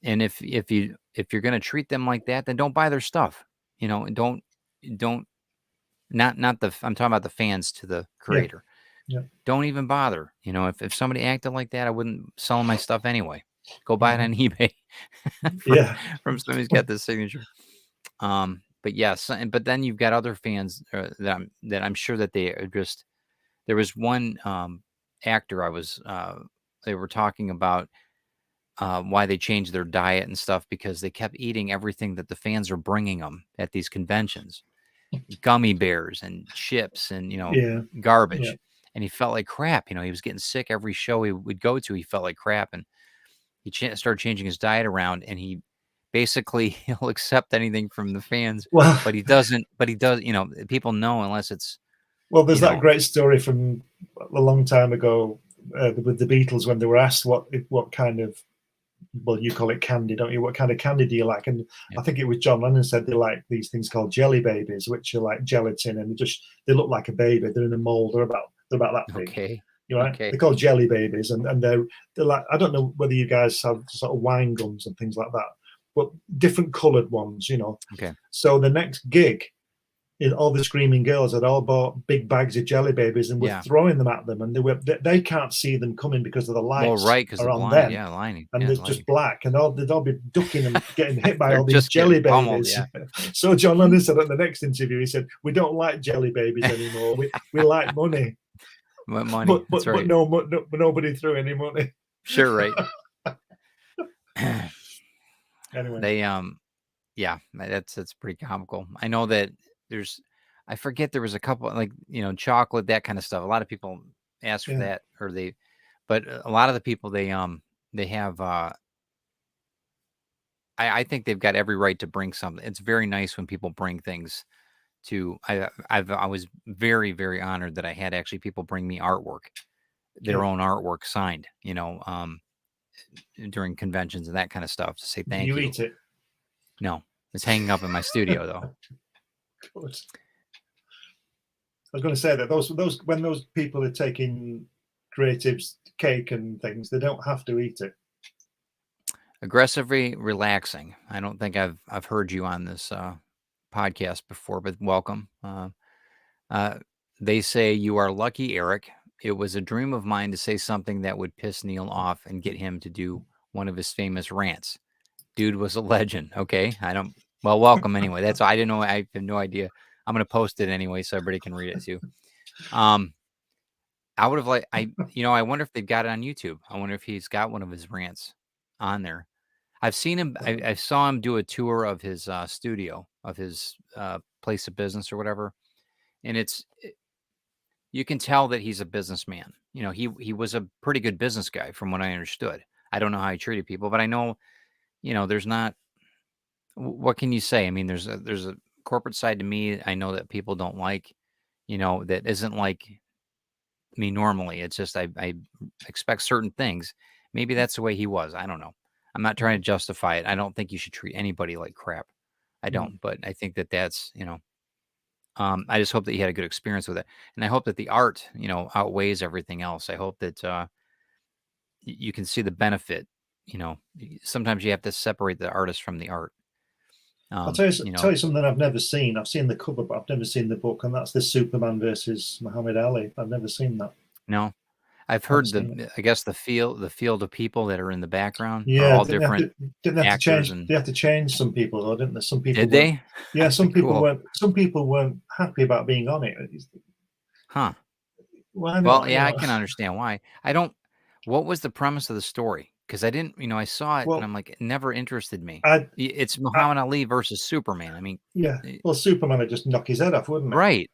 And if you're going to treat them like that, then don't buy their stuff. And don't not the I'm talking about the fans to the Yeah, creator. yeah. Don't even bother. If somebody acted like that, I wouldn't sell them my stuff anyway. Go buy it Mhm. on eBay Yeah, from somebody who's got this signature. But yes, but then you've got other fans that I'm sure that they are just. There was one actor they were talking about why they changed their diet and stuff because they kept eating everything that the fans are bringing them at these conventions, gummy bears and chips and yeah, yeah. garbage, and he felt like crap. He was getting sick every show he would go to. He felt like crap, and he started changing his diet around, and he basically he'll accept anything from the fans, Well, but he doesn't. But he does. People know unless it's well, there's you that know great story from a long time ago with the Beatles when they were asked what kind of, well, you call it candy, don't you? What kind of candy do you like? And yeah. I think it was John Lennon said they like these things called jelly babies, which are like gelatin, and they look like a baby. They're in a mold. They're about that big. Okay. Right? Okay. They're called jelly babies, and they're like, I don't know whether you guys have sort of wine gums and things like that, but different coloured ones. Okay. So the next gig, all the screaming girls had all bought big bags of jelly babies and were Yeah. throwing them at them, and they can't see them coming because of the Well, lights right, because are the on blind, them, yeah, lining, and yeah, there's lighting. just black, and they'd all be ducking and getting hit by They're all these just jelly getting pummeled, babies. yeah. So John Lennon said at the next interview, he said, "We don't like jelly babies anymore. We like money." What money? That's right. Nobody threw any money. Sure, right. Anyway, They yeah, that's pretty comical. I know that I forget there was a couple like chocolate, that kind of stuff. A lot of people ask for yeah. that, but a lot of the people they have I think they've got every right to bring something. It's very nice when people bring things I was very, very honored that I had actually people bring me artwork, their Yeah. own artwork signed, during conventions and that kind of stuff to say Do thank you you. eat it? No, it's hanging up in my studio though. Good. I was going to say that those when those people are taking creatives cake and things, they don't have to eat it. Aggressively relaxing. I don't think I've heard you on this podcast before, but welcome. They say you are lucky, Eric. It was a dream of mine to say something that would piss Neal off and get him to do one of his famous rants. Dude was a legend. Okay, well, welcome anyway. I didn't know. I have no idea. I'm gonna post it anyway so everybody can read it too. I would have I wonder if they've got it on YouTube. I wonder if he's got one of his rants on there. I've seen him. I saw him do a tour of his studio, of his place of business or whatever, and you can tell that he's a businessman. He was a pretty good business guy from what I understood. I don't know how he treated people, but I know, there's not. What can you say? I mean, there's a corporate side to me. I know that people don't like, that isn't like me normally. It's just I expect certain things. Maybe that's the way he was. I don't know. I'm not trying to justify it. I don't think you should treat anybody like crap. I don't, but I think that that's, I just hope that you had a good experience with it. And I hope that the art, outweighs everything else. I hope that you can see the benefit. Sometimes you have to separate the artist from the art. I'll tell you something I've never seen. I've seen the cover, but I've never seen the book, and that's the Superman versus Muhammad Ali. I've never seen that. No, I've heard I guess the field of people that are in the background are all different actors. They have to change some people, though, didn't they? Some people did they? Yeah, some people Cool. weren't. Some people weren't happy about being on it. Huh. Why not? Well, yeah, I can understand why. What was the premise of the story? Because I didn't, I saw it and I'm like, it never interested me. It's Muhammad Ali versus Superman. I mean, yeah. Well, Superman would just knock his head off, wouldn't it? Right.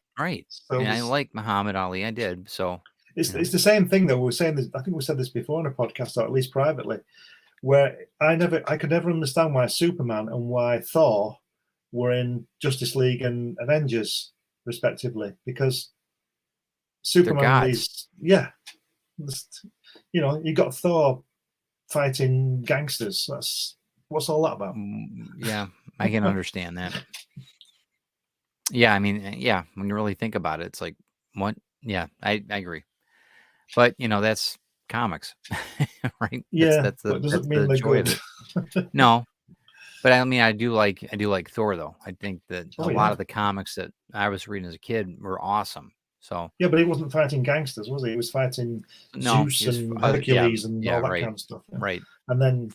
So And I like Muhammad Ali. I did. So It's the same thing though. We were saying this, I think we said this before on a podcast, or at least privately, where I could never understand why Superman and why Thor were in Justice League and Avengers respectively, because Superman is you got Thor fighting gangsters. What's all that about? Yeah, I can understand that. Yeah, I mean, yeah, when you really think about it, it's like, what? Yeah, I agree. But that's comics, right? Yeah, that's but doesn't mean they're joy good. of it. No, but I mean, I do like Thor though. I think that a lot of the comics that I was reading as a kid were awesome. So yeah, but he wasn't fighting gangsters, was he? He was fighting Zeus and Hercules and all that kind of stuff. Yeah. Right. And then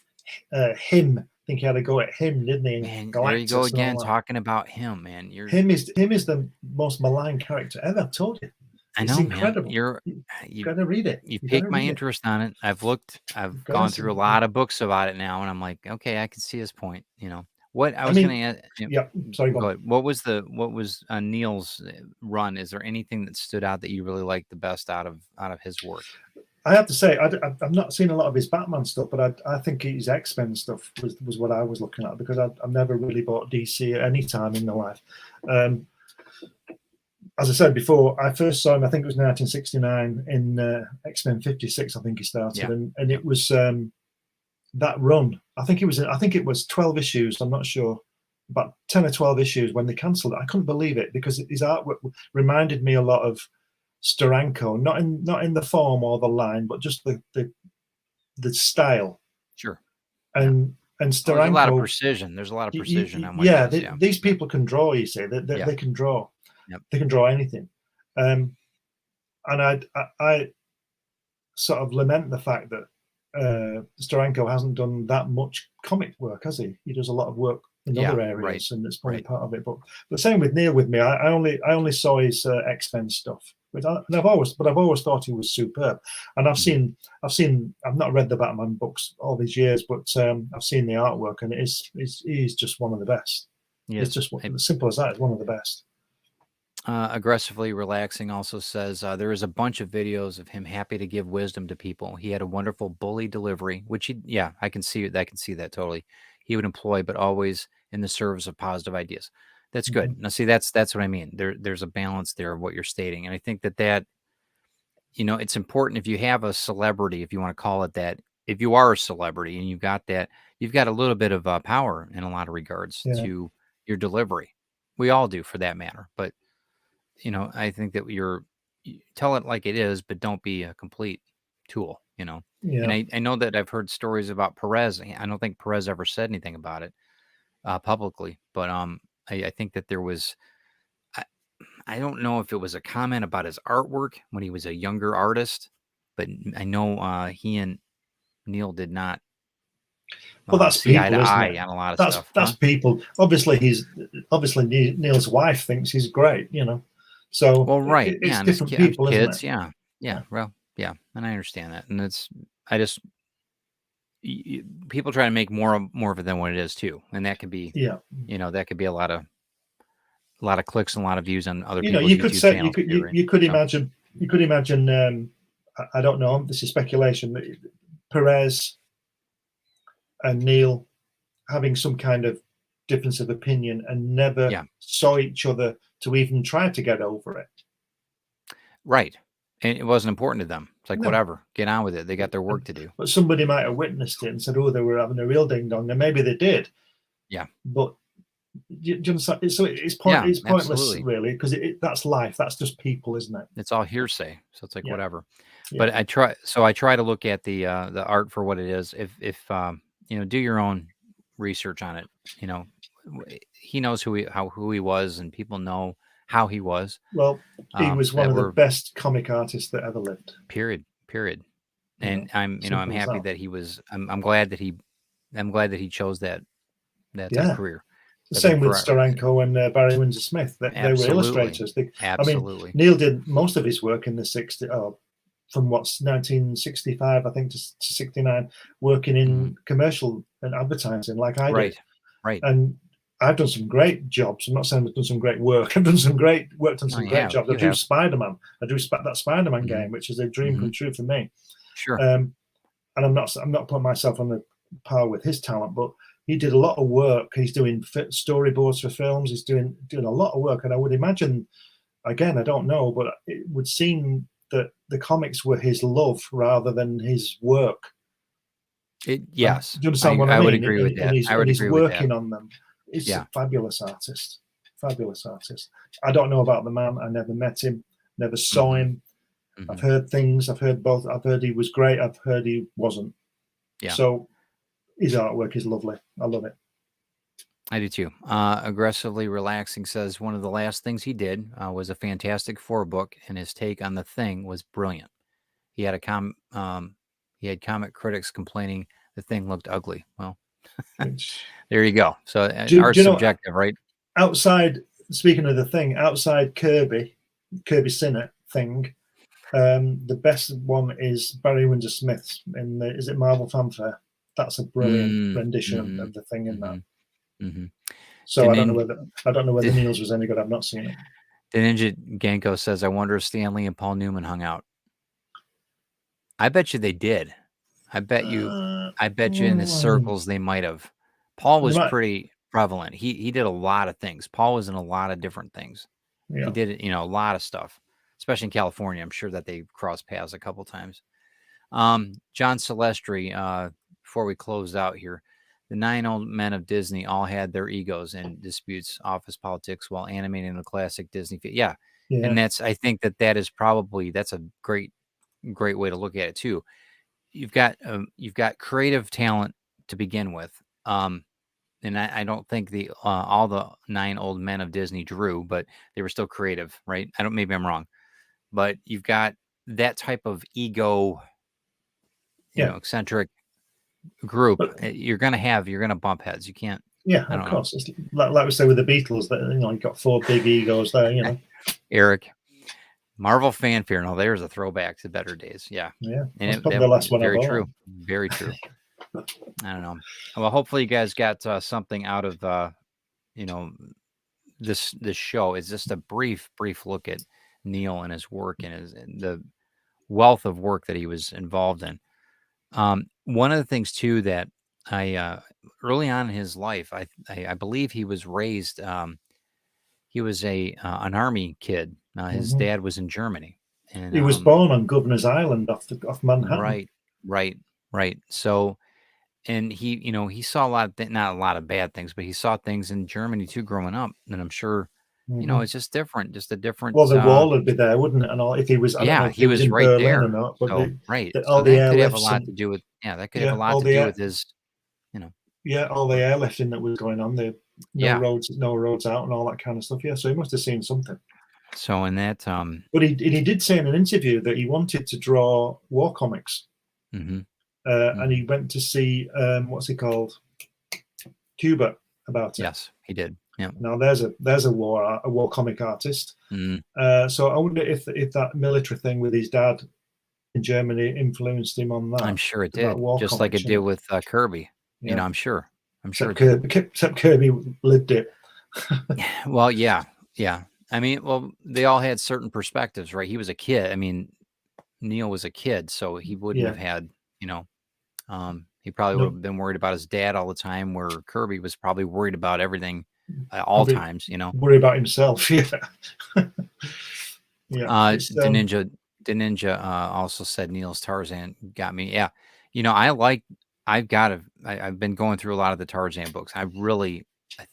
him, I think he had a go at him, didn't he? Man, there you go again, talking about him, man. Him is the most maligned character ever. I've told you. I know, incredible. Man. You got to read it. You piqued my interest on it. I've gone through a lot of books about it now, and I'm like, okay, I can see his point. What I was going to ask. Yeah, sorry. Go ahead. What was Neal's run? Is there anything that stood out that you really liked the best out of his work? I have to say, I've not seen a lot of his Batman stuff, but I think his X-Men stuff was what I was looking at, because I've never really bought DC at any time in my life. As I said before, I first saw him, I think it was 1969 in X-Men 56. I think he started, and it was that run. I think it was 12 issues. I'm not sure, about 10 or 12 issues when they cancelled it. I couldn't believe it, because his artwork reminded me a lot of Steranko, not in the form or the line, but just the style. Sure. And Steranko, there's a lot of precision. There's a lot of precision on what he does. These people can draw. You see, they can draw. Yep. They can draw anything. And I sort of lament the fact that Steranko hasn't done that much comic work, has he? He does a lot of work in other areas, and it's probably part of it. But the same with Neal with me. I only saw his X-Men stuff, but I've always thought he was superb. And I've not read the Batman books all these years, but I've seen the artwork, and he's just one of the best. Yes. It's just as simple as that. It's one of the best. Aggressively Relaxing also says there is a bunch of videos of him happy to give wisdom to people. He had a wonderful bully delivery, which I can see that totally. He would employ, but always in the service of positive ideas. That's good. Mm-hmm. Now, see, that's what I mean. There's a balance there of what you're stating, and I think that it's important if you have a celebrity, if you want to call it that. If you are a celebrity and you've got a little bit of power in a lot of regards to your delivery. We all do, for that matter, but. I think that you tell it like it is, but don't be a complete tool, Yeah. And I know that I've heard stories about Perez. I don't think Perez ever said anything about it publicly, but I think that there was, I don't know if it was a comment about his artwork when he was a younger artist, but I know he and Neal did not. Well, that's see people, eye to isn't eye it? on a lot of stuff. That's people. Obviously, Neal's wife thinks he's great, So right, it's different people, kids, isn't it? Well, and I understand that, and people try to make more of it than what it is too, and that could be, that could be a lot of clicks and a lot of views on other people's you could YouTube say channels. you could imagine. I don't know. This is speculation. Perez and Neal having some kind of difference of opinion and never saw each other to even try to get over it. Right. And it wasn't important to them. It's like, whatever, get on with it. They got their work to do. But somebody might have witnessed it and said, oh, they were having a real ding dong. And maybe they did. Yeah. But do you understand? So it's pointless, absolutely. Really, because that's life. That's just people, isn't it? It's all hearsay. So it's like, whatever. Yeah. But I try to look at the art for what it is. If do your own research on it. He knows who he was, and people know how he was. Well, he was one of the best comic artists that ever lived. Period. And I'm happy that he was. I'm glad that he chose that career. The same with Steranko and Barry Windsor Smith. They were illustrators. Absolutely. I mean, Neal did most of his work in the 60s. From 1965, I think, to 69, working in commercial and advertising, like I did. Right. And I've done some great jobs. I'm not saying I've done some great work. I've done some great worked on some great jobs. I drew Spider-Man. I drew that Spider-Man game, which is a dream come true for me. Sure. And I'm not putting myself on the par with his talent, but he did a lot of work. He's doing storyboards for films. He's doing a lot of work, and I would imagine, again, I don't know, but it would seem that the comics were his love rather than his work. Yes, do you understand what I mean? would agree with that. I would agree working on them. He's a fabulous artist. Fabulous artist. I don't know about the man. I never met him. Never saw him. I've heard things. I've heard both. I've heard he was great. I've heard he wasn't. Yeah. So his artwork is lovely. I love it. I do too. Aggressively Relaxing says one of the last things he did was a Fantastic Four book, and his take on the Thing was brilliant. He had comic critics complaining the Thing looked ugly. Well, there you go. So art's subjective, right? Speaking of the Thing, outside Kirby Sinnott Thing, the best one is Barry Windsor Smith's is it Marvel Fanfare? That's a brilliant rendition of the Thing in that. So I don't know whether Neal's was any good. I've not seen it. The Ninja Genko says, I wonder if Stan Lee and Paul Newman hung out. I bet you they did. I bet you in his circles they might have. Paul was pretty prevalent. He did a lot of things. Paul was in a lot of different things. Yeah. He did, a lot of stuff, especially in California. I'm sure that they crossed paths a couple times. John Celestri, before we close out here, the 9 old men of Disney all had their egos and disputes, office politics, while animating the classic Disney. Yeah. And I think that is probably, that's a great way to look at it too. You've got creative talent to begin with. And I don't think all the 9 old men of Disney drew, but they were still creative, right? Maybe I'm wrong, but you've got that type of ego, eccentric group. You're gonna bump heads. You can't. Yeah, of course. It's like we say with the Beatles, that you got 4 big egos there. Eric, Marvel fanfare. No, there's a throwback to better days. Yeah. And that's the last one. Very true. Very true. I don't know. Well, hopefully you guys got something out of this show. It's just a brief look at Neal and his work and the wealth of work that he was involved in. One of the things too that I early on in his life, I believe he was raised. He was an army kid. His dad was in Germany, and he was born on Governor's Island off Manhattan. Right. So, and he saw not a lot of bad things, but he saw things in Germany too growing up, and I'm sure. It's just different, just a different. Well, the wall would be there, wouldn't it? And all if he was, he was right Berlin there. Or not, but right. All the the that could have a airlifts lot to do with. Yeah, that could have a lot to do with his. Yeah, all the airlifting that was going on, no roads out, and all that kind of stuff. Yeah, so he must have seen something. So in that, but he did say in an interview that he wanted to draw war comics, and he went to see what's he called, Cuba about it. Yes, he did. Yeah. Now there's a war comic artist. So I wonder if that military thing with his dad in Germany influenced him on that. I'm sure it did, just like it did with Kirby. Yeah. I'm sure. Except Kirby lived it. Well, yeah. I mean, they all had certain perspectives, right? He was a kid. I mean, Neal was a kid, so he wouldn't have had, he probably would have been worried about his dad all the time, where Kirby was probably worried about everything all times, Worried about himself, yeah. The Ninja also said Neal's Tarzan got me. Yeah. I've been going through a lot of the Tarzan books. I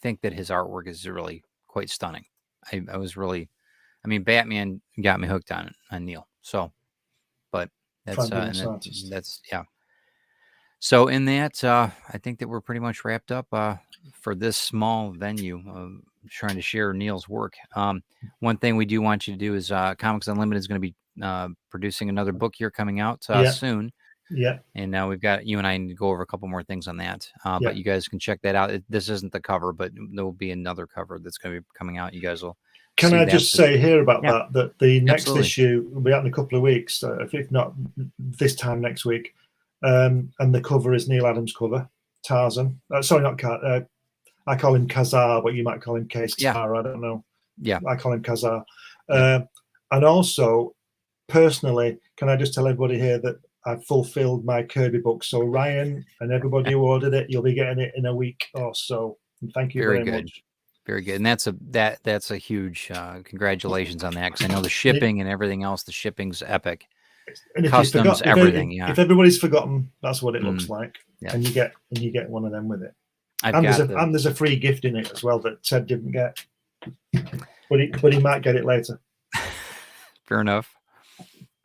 think that his artwork is really quite stunning. Batman got me hooked on Neal. So, but that's yeah. So in that, I think that we're pretty much wrapped up for this small venue of trying to share Neal's work. One thing we do want you to do is Comics Unlimited is going to be producing another book here coming out soon. Yeah. And now we've got you and I need to go over a couple more things on that. But you guys can check that out. This isn't the cover, but there will be another cover that's going to be coming out. You guys will. Can I just say here about that the next issue will be out in a couple of weeks, if not this time next week. And the cover is Neal Adams cover, Tarzan. Sorry, not I call him Kazar, but you might call him K-Star. I don't know. Yeah. I call him Kazar. And also, personally, can I just tell everybody here that I've fulfilled my Kirby book. So Ryan and everybody who ordered it, you'll be getting it in a week or so. And thank you very much. Very good. And that's a huge congratulations on that, because I know the shipping and everything else, the shipping's epic. And if customs, everything. If everybody's forgotten, that's what it looks like. Yeah. And you get one of them with it. And there's a free gift in it as well that Ted didn't get. But he might get it later. Fair enough.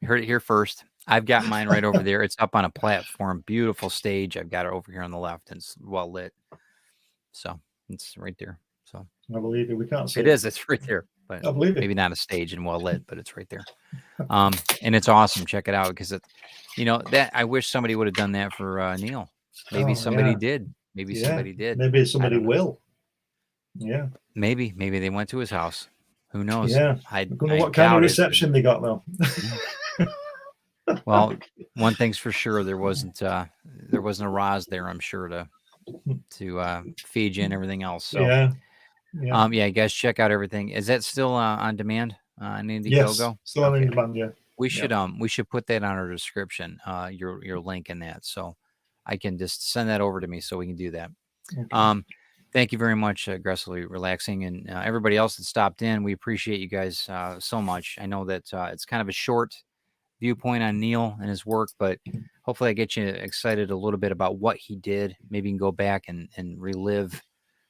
You heard it here first. I've got mine right over there. It's up on a platform. Beautiful stage. I've got it over here on the left, and it's well lit. So it's right there. So I believe it. We can't see it. It's right there. But I believe it. Maybe not a stage and well lit, but it's right there. And it's awesome. Check it out, because that I wish somebody would have done that for Neal. Maybe somebody did. Maybe somebody did. Maybe somebody will. Yeah. Maybe they went to his house. Who knows? Yeah. I don't know what kind of reception they got though. Well, one thing's for sure, there wasn't a Roz there, I'm sure, to feed you and everything else. So yeah, you guys check out everything. Is that still on demand? Indiegogo? Still on demand. Yeah. We should put that on our description. Your link in that, so I can just send that over to me so we can do that. Okay. Thank you very much, Aggressively Relaxing, and everybody else that stopped in. We appreciate you guys so much. I know that it's kind of a short viewpoint on Neal and his work, but hopefully I get you excited a little bit about what he did. Maybe you can go back and relive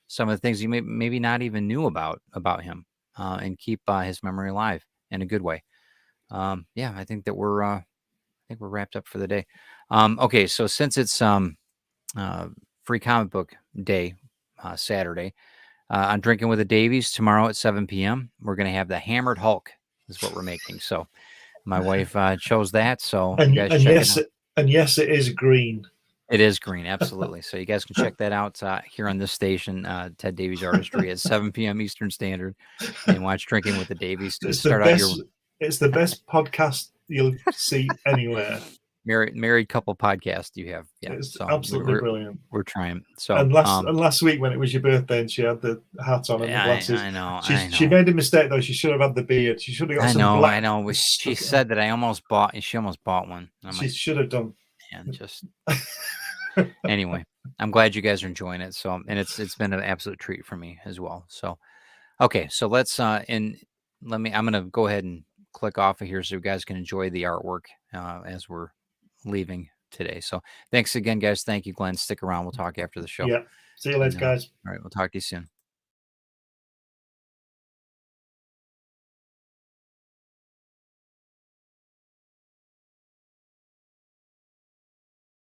some of the things you maybe not even knew about him, and keep his memory alive in a good way. I think that we're wrapped up for the day. Okay, so since it's Free Comic Book Day, Saturday, on Drinking with the Davies tomorrow at 7 p.m. we're going to have the Hammered Hulk is what we're making. So my wife chose that. So you guys yes, it is green. It is green, absolutely. So you guys can check that out here on this station, Ted Davies Artistry, at 7 p.m. Eastern Standard, and watch Drinking with the Davies to start out your. It's the best podcast you'll see anywhere. Married couple podcast you have. Yeah, it's absolutely brilliant. We're trying. So and last week when it was your birthday and she had the hat on and the glasses. I know. She made a mistake though. She should have had the beard. She should have got some black. I know. She said that she almost bought one. She should have done. And just anyway, I'm glad you guys are enjoying it. So, and it's been an absolute treat for me as well. So, okay, so let's I'm gonna go ahead and click off of here so you guys can enjoy the artwork as we're leaving today. So thanks again, guys. Thank you, Glenn. Stick around. We'll talk after the show. Yeah. See you later, guys. All right. We'll talk to you soon.